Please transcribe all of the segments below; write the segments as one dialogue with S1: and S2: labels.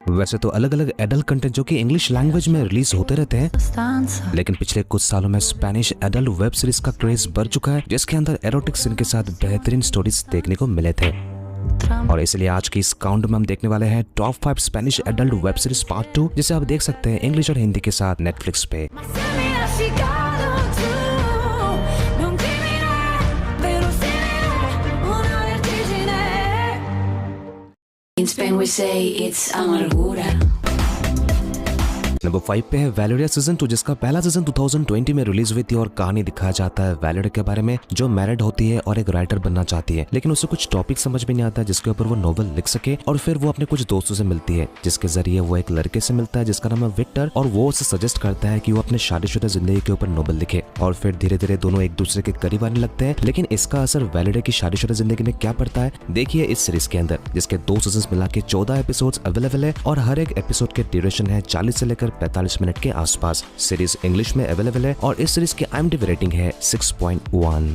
S1: वैसे तो अलग अलग एडल्ट कंटेंट जो कि इंग्लिश लैंग्वेज में रिलीज होते रहते हैं, लेकिन पिछले कुछ सालों में स्पेनिश एडल्ट वेब सीरीज का क्रेज बढ़ चुका है, जिसके अंदर एरोटिक सीन के साथ बेहतरीन स्टोरीज देखने को मिले थे। और इसलिए आज की इस काउंट में हम देखने वाले हैं top 5 Spanish adult web series part 2, जिसे आप देख सकते हैं इंग्लिश और हिंदी के साथ नेटफ्लिक्स पे।
S2: In Spain we say it's amargura.
S1: Number 5 पे है वैलेरिया सीजन 2, जिसका पहला सीजन 2020 में रिलीज हुई थी और कहानी दिखाया जाता है वैलेरिया के बारे में, जो मैरिड होती है और एक राइटर बनना चाहती है, लेकिन उसे कुछ टॉपिक समझ में नहीं आता जिसके ऊपर वो नोवेल लिख सके। और फिर वो अपने कुछ दोस्तों से मिलती है, जिसके जरिए वो एक लड़के से मिलता है जिसका नाम है विक्टर, और वो उसे सजेस्ट करता है कि वो अपने शादीशुदा जिंदगी के ऊपर नोवेल लिखे। और फिर धीरे धीरे दोनों एक दूसरे के करीब आने लगते हैं, लेकिन इसका असर वैलेरिया की शादीशुदा जिंदगी में क्या पड़ता है देखिए इस सीरीज के अंदर, जिसके 2 सीजन मिला के 14 एपिसोड अवेलेबल है और हर एक एपिसोड के ड्यूरेशन है 40 से लेकर 45 मिनट के आसपास। सीरीज इंग्लिश में अवेलेबल है और इस सीरीज की IMDb रेटिंग है 6.1।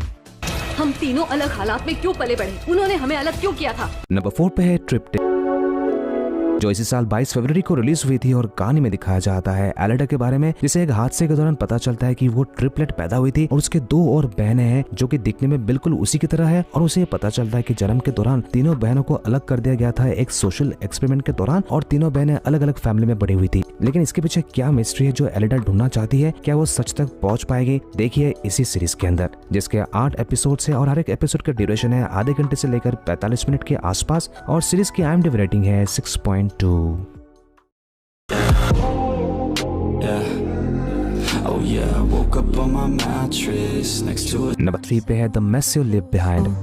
S3: हम तीनों अलग हालात में क्यों पले बढ़े? उन्होंने हमें अलग क्यों किया था?
S1: नंबर 4 पे है ट्रिप, जो इसी साल 22 फरवरी को रिलीज हुई थी और कहानी में दिखाया जाता है एलेडा के बारे में, जिसे एक हादसे के दौरान पता चलता है कि वो ट्रिपलेट पैदा हुई थी और उसके 2 और बहनें हैं जो कि दिखने में बिल्कुल उसी की तरह है। और उसे पता चलता है कि जन्म के दौरान तीनों बहनों को अलग कर दिया गया था एक सोशल एक्सपेरिमेंट के दौरान, और तीनों बहनें अलग अलग फैमिली में बड़ी हुई थी। लेकिन इसके पीछे क्या मिस्ट्री है जो एलेडा ढूंढना चाहती है, क्या वो सच तक पहुंच पाएगी देखिए इसी सीरीज के अंदर, जिसके 8 एपिसोड है और हर एक एपिसोड का ड्यूरेशन है आधे घंटे से लेकर 45 मिनट के आसपास, और सीरीज की IMDb रेटिंग है 6.2। नंबर 3 पे है the mess you live behind,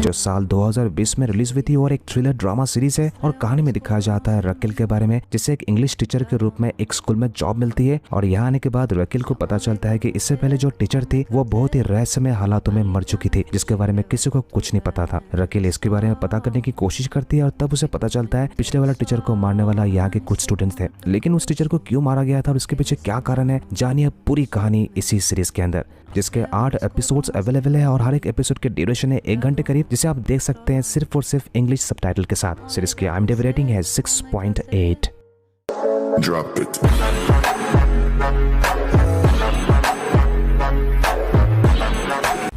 S1: जो साल 2020 में रिलीज हुई थी और एक थ्रिलर ड्रामा सीरीज है। और कहानी में दिखाया जाता है रकील के बारे में, जिसे एक इंग्लिश टीचर के रूप में एक स्कूल में जॉब मिलती है। और यहाँ आने के बाद रकील को पता चलता है कि इससे पहले जो टीचर थी वो बहुत ही रहस्यमय हालातों में मर चुकी थी, जिसके बारे में किसी को कुछ नहीं पता था। रकील इसके बारे में पता करने की कोशिश करती है और तब उसे पता चलता है पिछले वाला टीचर को मारने वाला यहाँ के कुछ स्टूडेंट्स थे, लेकिन उस टीचर को क्यों मारा गया था और इसके पीछे क्या कारण है जानिए पूरी कहानी इसी सीरीज के अंदर, जिसके 8 एपिसोड्स अवेलेबल है और हर एक एपिसोड के ड्यूरेशन है 1 घंटे करीब, जिसे आप देख सकते हैं सिर्फ और सिर्फ इंग्लिश सबटाइटल के साथ। सीरीज की IMDb रेटिंग है 6.8। Drop it.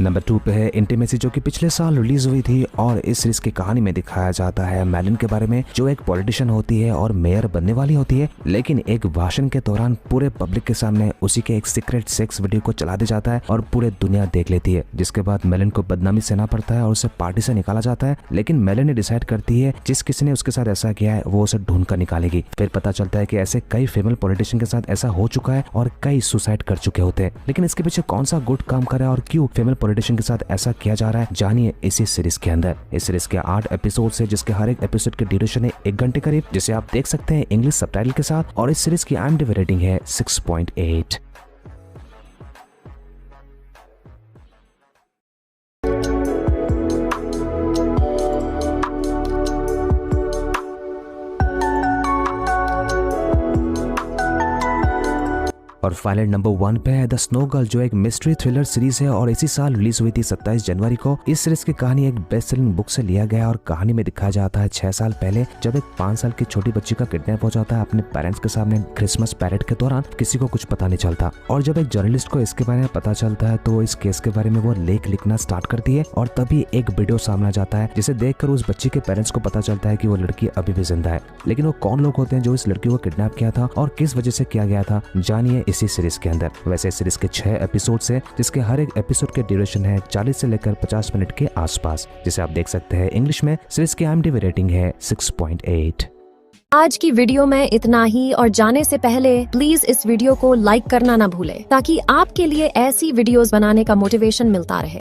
S1: नंबर 2 पे है इंटीमेसी, जो कि पिछले साल रिलीज हुई थी और इस सीरीज की कहानी में दिखाया जाता है मैलिन के बारे में, जो एक पॉलिटिशियन होती है और मेयर बनने वाली होती है, लेकिन एक भाषण के दौरान पूरे पब्लिक के सामने उसी के एक सीक्रेट सेक्स वीडियो को चला दिया जाता है और पूरे दुनिया देख लेती है, जिसके बाद मैलिन को बदनामी सहना पड़ता है और उसे पार्टी से निकाला जाता है। लेकिन मैलिन ने डिसाइड करती है जिस किसी ने उसके साथ ऐसा किया है वो उसे ढूंढ कर निकालेगी। फिर पता चलता है कि ऐसे कई फीमेल पॉलिटिशियन के साथ ऐसा हो चुका है और कई सुसाइड कर चुके होते हैं, लेकिन इसके पीछे कौन सा गुड काम कर रहा है और क्यों फीमेल पॉलिटिशियन के साथ ऐसा किया जा रहा है जानिए इसी सीरीज के अंदर। इस सीरीज के 8 एपिसोड है, जिसके हर एक एपिसोड के ड्यूरेशन है 1 घंटे करीब, जिसे आप देख सकते हैं इंग्लिश सबटाइटल के साथ, और इस सीरीज की IMDb रेटिंग है 6.8। और फाइनल नंबर 1 पे है द स्नो गर्ल, जो एक मिस्ट्री थ्रिलर सीरीज है और इसी साल रिलीज हुई थी 27 जनवरी को। इस सीरीज की कहानी एक बेस्ट सेलिंग बुक से लिया गया और कहानी में दिखाया जाता है 6 साल पहले जब एक 5 साल की छोटी बच्ची का किडनैप हो जाता है अपने पेरेंट्स के सामने क्रिसमस पैरेड के दौरान। किसी को कुछ पता नहीं चलता और जब एक जर्नलिस्ट को इसके बारे में पता चलता है तो इस केस के बारे में वो लेख लिखना स्टार्ट करती है, और तभी एक वीडियो सामने आ जाता है जिसे देखकर उस बच्ची के पेरेंट्स को पता चलता है कि वो लड़की अभी भी जिंदा है। लेकिन वो कौन लोग होते हैं जो इस लड़की को किडनैप किया था और किस वजह से किया गया था जानिए इसी सीरीज के अंदर। वैसे सीरीज के 6 एपिसोड है, जिसके हर एक एपिसोड के ड्यूरेशन है 40 से लेकर 50 मिनट के आसपास, जिसे आप देख सकते हैं इंग्लिश में। सीरीज की IMDb रेटिंग है 6.8।
S4: आज की वीडियो में इतना ही, और जाने से पहले प्लीज इस वीडियो को लाइक करना ना भूलें, ताकि आपके लिए ऐसी वीडियोस बनाने का मोटिवेशन मिलता रहे।